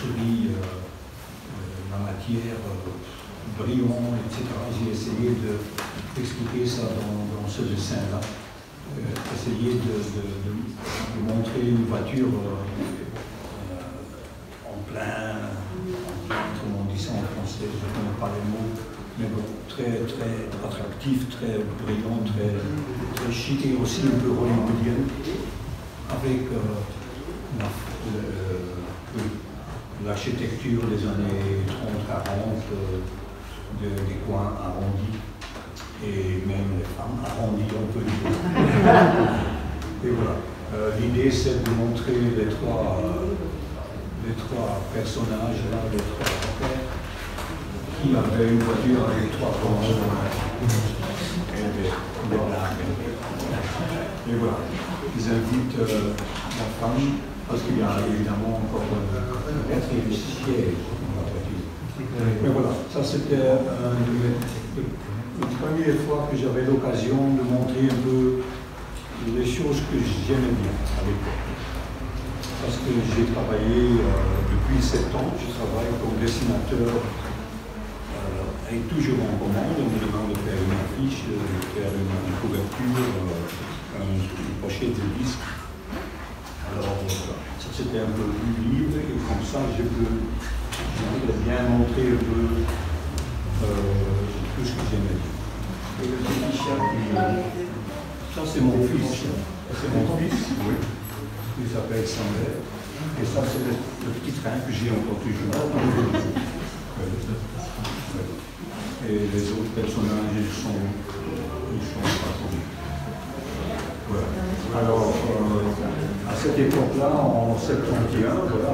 souris, la matière, brillant, etc. J'ai essayé d'expliquer ça dans ce dessin-là. Essayer de montrer une voiture en plein, comment on dit ça en français, je ne connais pas les mots, mais bon, très, très attractif, très brillant, très chic et aussi un peu hollywoodienne, avec l'architecture des années 30-40, des coins arrondis. Et même les femmes arrondies, on peut dire. Et voilà. L'idée, c'est de montrer les trois personnages, là, les trois frères, qui avaient une voiture avec trois portes et des blagues. Et voilà. Ils invitent la femme, parce qu'il y a évidemment encore peut-être une siège dans la voiture. Mais voilà, ça c'était la première fois que j'avais l'occasion de montrer un peu les choses que j'aimais bien à l'époque. Parce que j'ai travaillé depuis 7 ans, je travaille comme dessinateur et toujours en commande. On me demande de faire une affiche, de faire une couverture, une pochette de disque. Alors ça c'était un peu plus libre et comme ça j'aimerais bien montrer un peu tout ce que j'aimais bien. Et le petit chat, ça c'est mon fils. C'est mon fils, oui. Il s'appelle Sander. Et ça c'est le petit train que j'ai encore toujours. Et les autres personnages, ils sont pas connus. Voilà. Alors, à cette époque-là, en 71, voilà,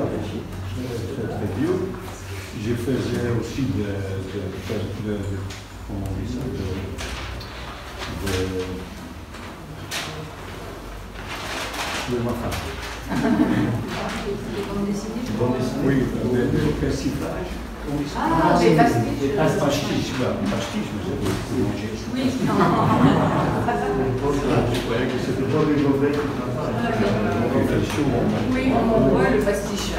très vieux, je faisais aussi comment on dit ça, de ma femme. Oui, le persiflage. Ah, des pastiches. Pastiche, vous avez mangé. Oui. Je croyais que c'était pas des mauvais qui oui, on voit le pastiche.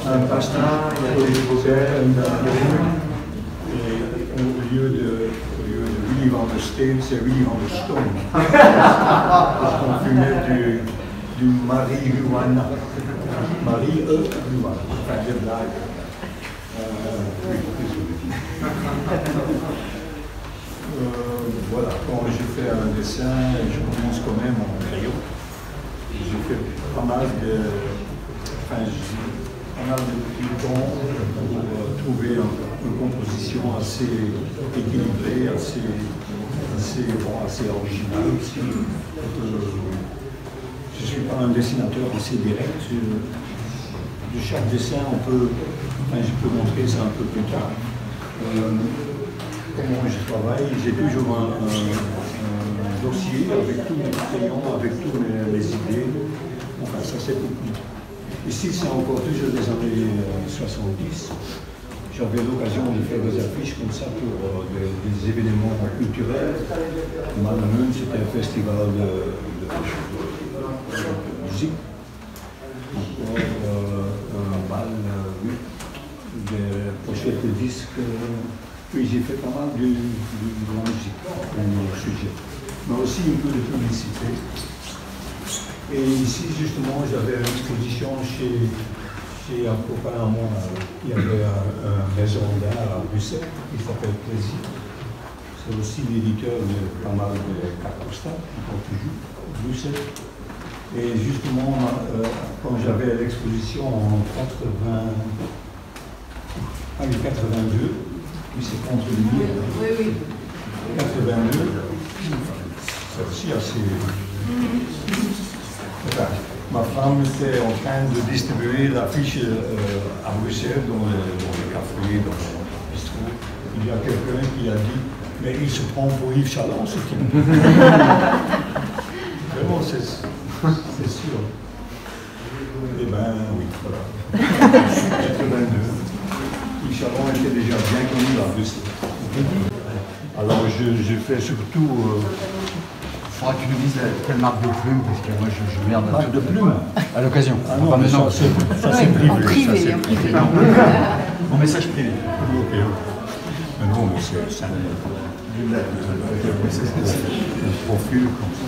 Un pastin, il y a des et au lieu de Willy van der Steen, c'est Willy van der Stone. Parce qu'on fumait du marijuana. Marijuana. Enfin, des blagues. Oui, voilà, quand je fais un dessin, je commence quand même en crayon. Je fais pas mal de temps pour trouver une composition assez équilibrée, assez originale aussi. Je ne suis pas un dessinateur assez direct. De chaque dessin, je peux montrer ça un peu plus tard. Comment je travaille, j'ai toujours un dossier avec tous mes crayons, avec toutes mes idées. Enfin, ça c'est tout. Ici, c'est encore toujours des années 70. J'avais l'occasion de faire des affiches comme ça pour des événements culturels. Malmö, c'était un festival de musique. Un bal, des pochettes de disques. Puis j'ai fait pas mal de la musique comme sujet, mais aussi un peu de publicité. Et ici, justement, j'avais une exposition chez un copain à moi qui avait un maison d'art à Bruxelles, qui s'appelle Plaisir. C'est aussi l'éditeur de pas mal de cartes postales, qui compte toujours à Bruxelles. Et justement, quand j'avais l'exposition en 82, puis c'est contre lui. Oui. 82, c'est aussi assez. Enfin, ma femme était en train de distribuer l'affiche à Bruxelles, dans le café, dans le bistrot. Il y a quelqu'un qui a dit, mais il se prend pour Yves Chaland, ce type. Vraiment, c'est sûr. Eh bien, oui, voilà. 82. Yves Chaland était déjà bien connu à Bruxelles. Alors, je fais surtout faudra que tu nous dises quelle marque de plume, parce que moi je merde. Marque de plume. À l'occasion. Ah non, mais ça c'est privé. En privé, ça, c'est en privé. Mon message privé. Ok. Mais non, mais c'est un profil comme ça.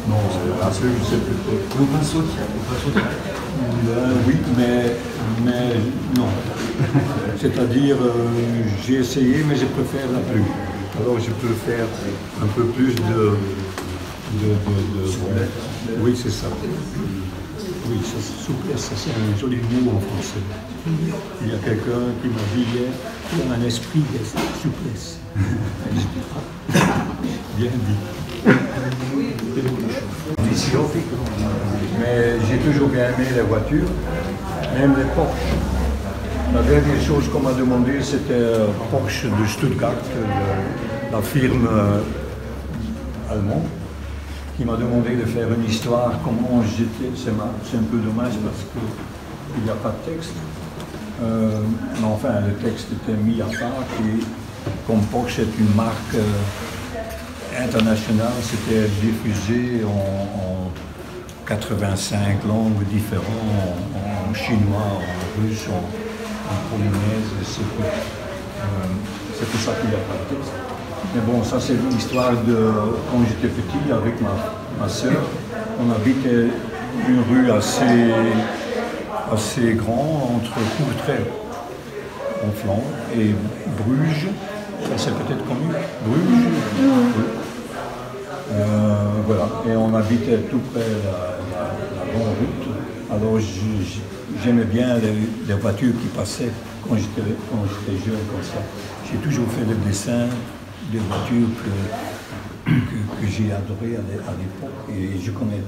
Non, c'est un seul, je sais plus. Au pinceau, Oui, mais non. C'est-à-dire, j'ai essayé, mais je préfère la plume. Alors je peux faire un peu plus de oui, c'est ça. Oui, souplesse, c'est un joli mot en français. Il y a quelqu'un qui m'a dit hier, il a un esprit de souplesse. Et je dis, ah, bien dit. Mais j'ai toujours bien aimé les voitures, même les Porsche. La dernière chose qu'on m'a demandé, c'était Porsche de Stuttgart, la firme allemande, qui m'a demandé de faire une histoire, comment j'étais. C'est un peu dommage parce qu'il n'y a pas de texte. Mais enfin, le texte était mis à part et comme Porsche est une marque internationale, c'était diffusé en 85 langues différentes, en chinois, en russe, en polonaise, c'est pour ça qu'il n'y a pas de texte. Mais bon, ça c'est l'histoire de quand j'étais petit avec ma soeur. On habitait une rue assez grande entre Courtrai en Flandre et Bruges. Ça c'est peut-être connu. Bruges. Voilà. Et on habitait tout près de la grande route. Alors j'aimais bien les voitures qui passaient quand j'étais jeune comme ça. J'ai toujours fait le dessin des voitures que j'ai adorées à l'époque. Et je connais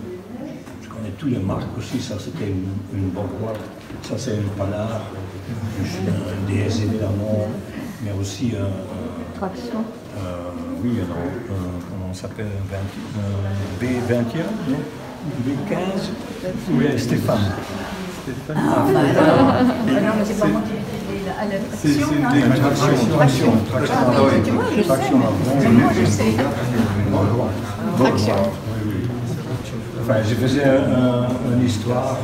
toutes les marques aussi. Ça c'était une bonne boîte. Ça c'est une Panhard, un DS évidemment, mais aussi un Traction. oui, comment on s'appelle, B21, non B15. Oui, Stéphane. Ah, non, mais c'est pas moi qui ai été à la traction. Traction. Moi, je sais. Traction. Enfin, je faisais une histoire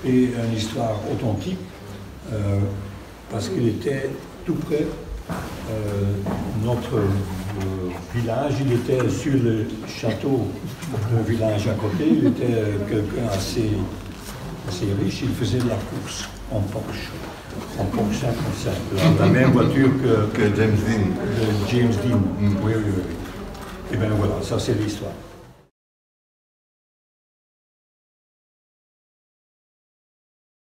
et une histoire authentique parce qu'il était tout près. Notre village, il était sur le château d'un village à côté, il était quelqu'un assez riche, il faisait de la course en Porsche 505, la même voiture que James Dean. James Dean. Oui. Et bien voilà, ça c'est l'histoire.